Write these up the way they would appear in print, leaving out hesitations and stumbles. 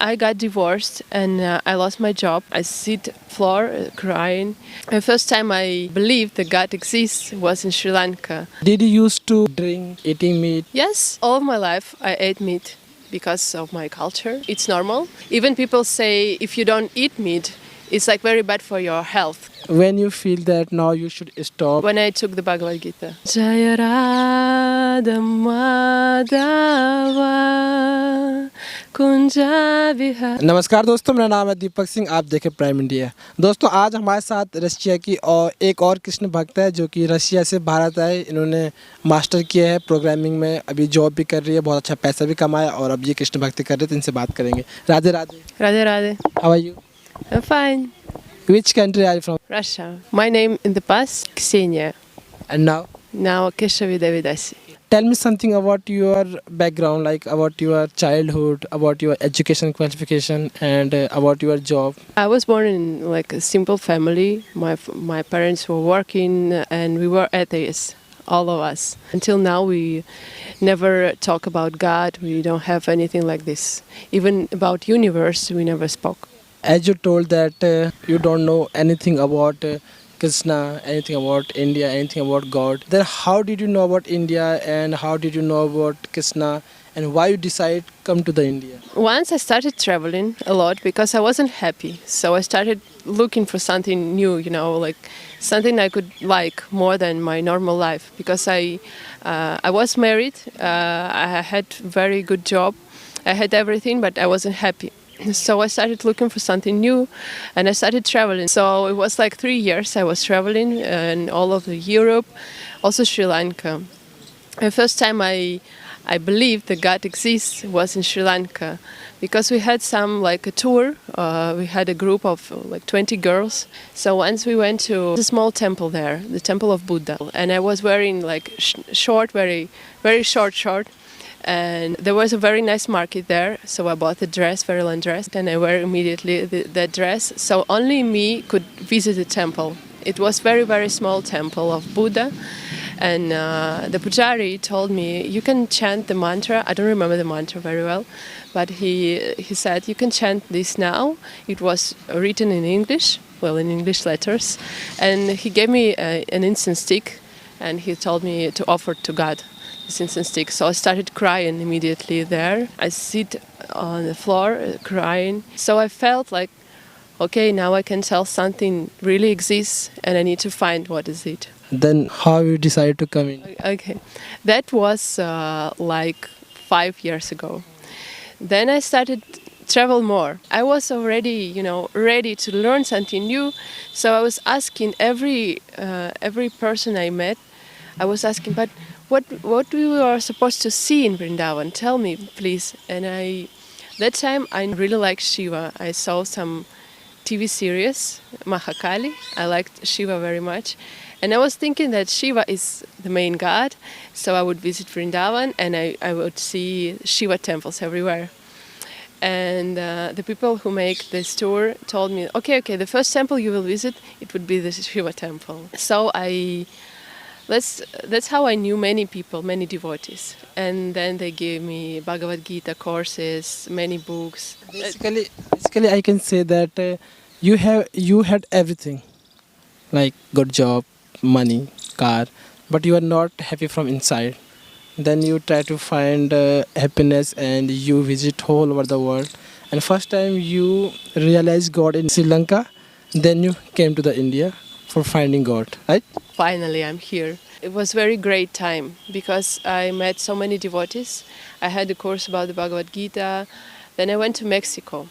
I got divorced and I lost my job. I sit floor crying. The first time I believed that God exists was in Sri Lanka. Did you used to drink eating meat? Yes, all of my life I ate meat because of my culture. It's normal. Even people say if you don't eat meat, it's like very bad for your health. When you feel that now you should stop? When I took the Bhagavad Gita. Jaya Radha Madhava Kunja Vihara. नमस्कार दोस्तों, मेरा नाम है दीपक सिंह। आप देखें prime India. दोस्तों आज हमारे साथ रशिया की और एक और कृष्ण भक्त है जो कि रशिया से भारत आए। इन्होंने मास्टर किया है प्रोग्रामिंग में, अभी जॉब भी कर रही है, बहुत अच्छा पैसा भी कमाया और अब ये कृष्ण भक्ति कर रहे हैं, तो इनसे बात करेंगे। Radhe Radhe. Radhe Radhe. How are you? I'm fine. Which country are you from? Russia. My name in the past, Ksenia. And now? Now Keshavi Devidasi. Tell me something about your background, like about your childhood, about your education qualification, and about your job. I was born in like a simple family. My parents were working and we were atheists, all of us. Until now we never talk about God. We don't have anything like this. Even about universe we never spoke. As you told that you don't know anything about Krishna, anything about India, anything about God, then how did you know about India and how did you know about Krishna and why you decide come to the India? Once I started traveling a lot because I wasn't happy. So I started looking for something new, like something I could like more than my normal life. Because I was married, I had very good job, I had everything, but I wasn't happy. So I started looking for something new and I started traveling. So it was like 3 years I was traveling in all of Europe, also Sri Lanka. The first time I believed that God exists was in Sri Lanka because we had a tour. We had a group of like 20 girls. So once we went to a small temple there, the temple of Buddha. And I was wearing like short, very, very short. And there was a very nice market there, so I bought a dress, very long dress, and I wear immediately that dress. So only me could visit the temple. It was very, very small temple of Buddha, and the pujari told me, you can chant the mantra. I don't remember the mantra very well, but he said, you can chant this now. It was written in English, in English letters, and he gave me an incense stick, and he told me to offer to God. Incense stick. So I started crying immediately there. I sit on the floor crying. So I felt like, okay, now I can tell something really exists and I need to find what is it. Then how you decided to come in? Okay, that was like 5 years ago. Then I started travel more. I was already, ready to learn something new. So I was asking every person I met, I was asking, but what we are supposed to see in Vrindavan? Tell me, please. And that time I really liked Shiva. I saw some TV series, Mahakali. I liked Shiva very much. And I was thinking that Shiva is the main god, so I would visit Vrindavan and I would see Shiva temples everywhere. And the people who make this tour told me, okay, the first temple you will visit, it would be the Shiva temple. So that's how I knew many people, many devotees. And then they gave me Bhagavad Gita courses, many books. Basically I can say that you had everything, like good job, money, car, but you are not happy from inside. Then you try to find happiness and you visit all over the world. And first time you realize God in Sri Lanka, then you came to the India for finding God, right? Finally, I'm here. It was very great time because I met so many devotees. I had a course about the Bhagavad Gita. Then I went to Mexico.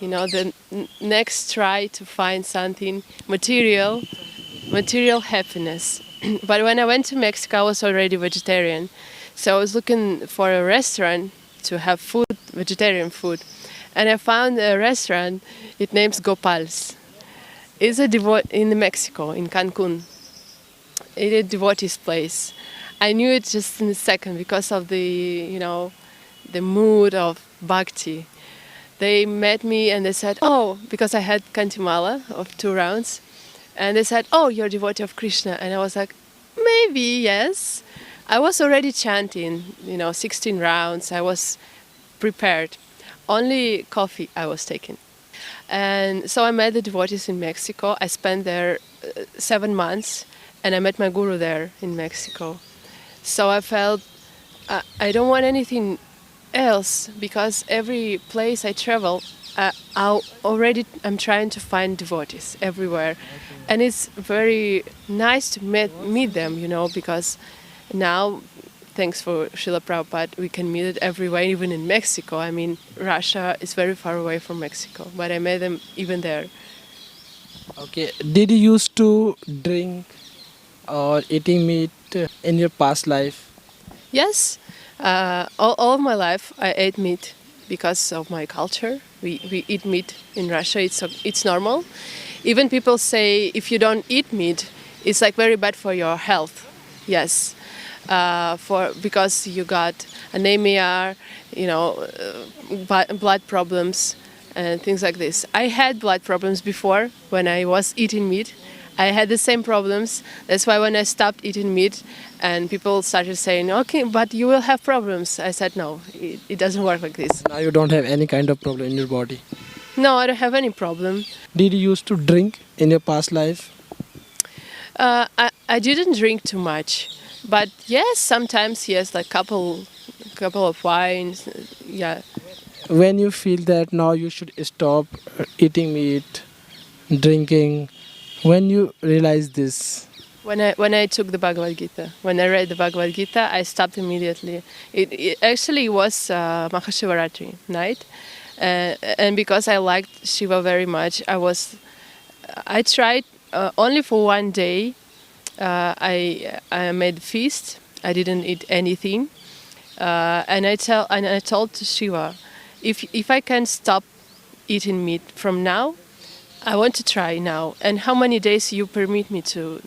The next try to find something material happiness. But when I went to Mexico, I was already vegetarian. So I was looking for a restaurant to have food, vegetarian food. And I found a restaurant, it names Gopal's. It's in Mexico, in Cancun. It's a devotee's place. I knew it just in a second because of the mood of bhakti. They met me and they said, because I had Kantimala of 2 rounds. And they said, you're a devotee of Krishna. And I was like, maybe, yes. I was already chanting, 16 rounds. I was prepared. only coffee I was taking. And so I met the devotees in Mexico. I spent there 7 months, and I met my guru there in Mexico. So I felt I don't want anything else, because every place I travel, I'm trying to find devotees everywhere, and it's very nice to meet them, because now, thanks for Srila Prabhupada, we can meet it everywhere, even in Mexico. I mean, Russia is very far away from Mexico, but I met them even there. Okay. Did you used to drink or eating meat in your past life? Yes, all of my life I ate meat because of my culture. We eat meat in Russia. It's normal. Even people say if you don't eat meat, it's like very bad for your health. Yes, because you got anemia, blood problems and things like this. I had blood problems before when I was eating meat. I had the same problems. That's why when I stopped eating meat and people started saying, okay, but you will have problems. I said, no, it doesn't work like this. Now you don't have any kind of problem in your body. No, I don't have any problem. Did you used to drink in your past life? I didn't drink too much, but yes, sometimes yes, like couple of wines, yeah. When you feel that now you should stop eating meat, drinking, when you realize this? When I took the Bhagavad Gita, when I read the Bhagavad Gita, I stopped immediately. It actually was Mahashivaratri night, and because I liked Shiva very much, I tried only for one day. I made a feast. I didn't eat anything, and I told Shiva, if I can stop eating meat from now, I want to try now. And how many days you permit me to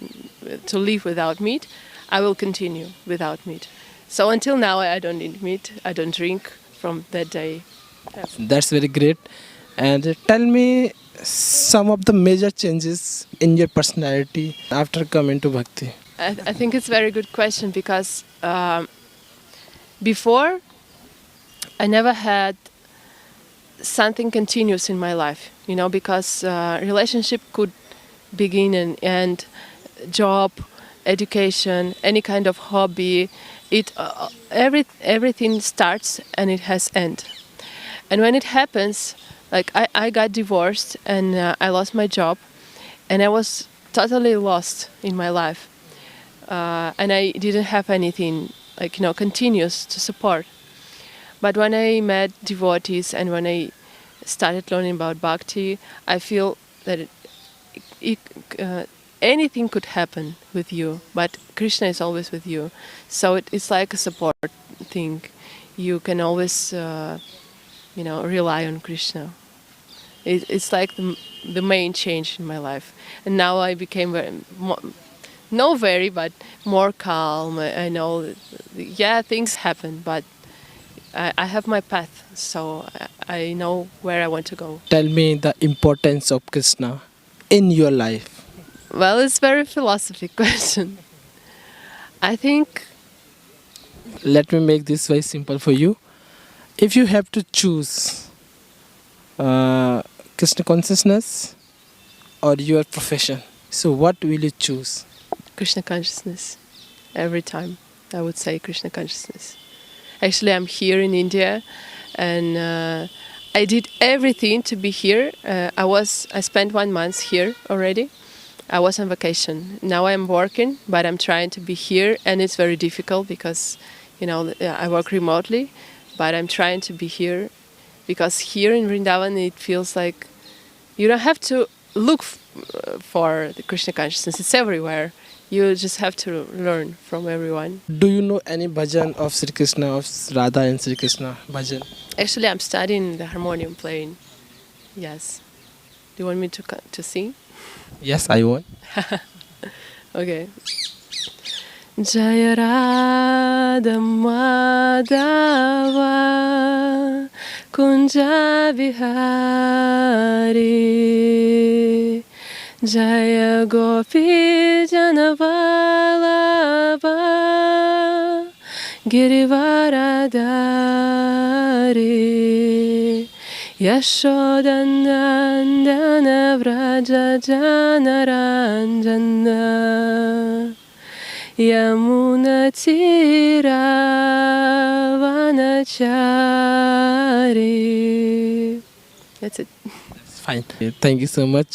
live without meat, I will continue without meat. So until now, I don't eat meat. I don't drink from that day. That's very great. And tell me some of the major changes in your personality after coming to Bhakti. I think it's a very good question, because before I never had something continuous in my life, because relationship could begin and end, job, education, any kind of hobby. Everything starts and it has end. And when it happens, like I got divorced and I lost my job, and I was totally lost in my life, and I didn't have anything like continuous to support. But when I met devotees and when I started learning about bhakti, I feel that it, anything could happen with you, but Krishna is always with you. So it's like a support thing. You can always, rely on Krishna. It's like the main change in my life. And now I became but more calm. I know, yeah, things happen, but I have my path, so I know where I want to go. Tell me the importance of Krishna in your life. Well, it's a very philosophical question. I think, Let me make this very simple for you. If you have to choose Krishna consciousness or your profession, so what will you choose? Krishna consciousness. Every time I would say Krishna consciousness. Actually, I'm here in India, and I did everything to be here. I spent 1 month here already. I was on vacation. Now I'm working, but I'm trying to be here, and it's very difficult because, I work remotely, but I'm trying to be here, because here in Vrindavan it feels like you don't have to look for the Krishna consciousness. It's everywhere. You just have to learn from everyone. Do you know any bhajan of Sri Krishna, of Radha and Sri Krishna bhajan? Actually, I'm studying the harmonium playing. Yes. Do you want me to sing? Yes, I want. Okay. Jaya Radha Madhava Kunja Vihari Jaya Gopi Janavalabha Girivaradari Yashodanandana Vraja Janaranjana Yamuna Tira Vanachari. That's it. Fine. Thank you so much.